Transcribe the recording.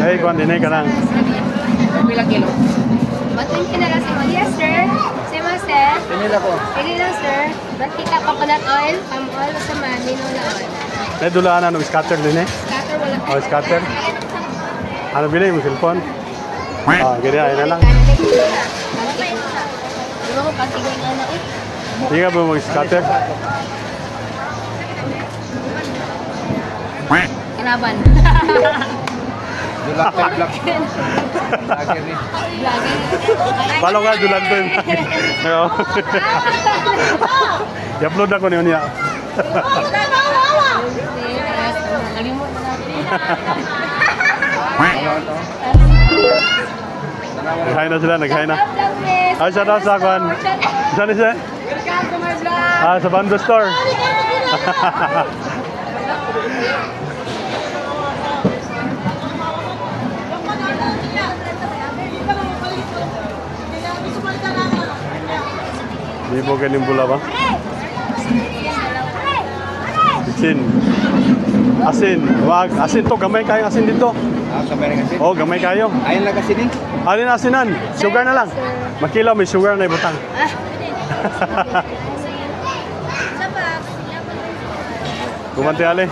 Ay, kuan din ka lang. Pilang kilo? 120 na lang si Yes, sir. Si Master. Pinila ko. Pili lang, sir. Bakita coconut oil, palm oil, sa manino na oil. May dulaan na scatter din eh. Scatter wala. Oh, scatter. Ano bilhin mo cellphone? Ah, ganyan na lang. Di ba ko patigay nga na eh? Hindi ka ba mag-scatter? Kinaban. Dulak tayo, black. Lagi rin. Vlogger. Follow ka, dulan ko yun. I-upload ako niyo niya. Kalimut na natin. Nag-hi na sila, nag-hi na. Ay, shout out sa akin. Saan siya? Welcome to my vlog. Ah, sa Bando Store. Di mo ganing bula ba? Asin. Asin. Wag. Asin to. Gamay kayo asin dito. Ah, kamera kasi. Oh, gamay kayo. Ayun lang kasi din. Alin asinan? Sugar na lang. Makilaw, may sugar na ibutang. Kumanti ali.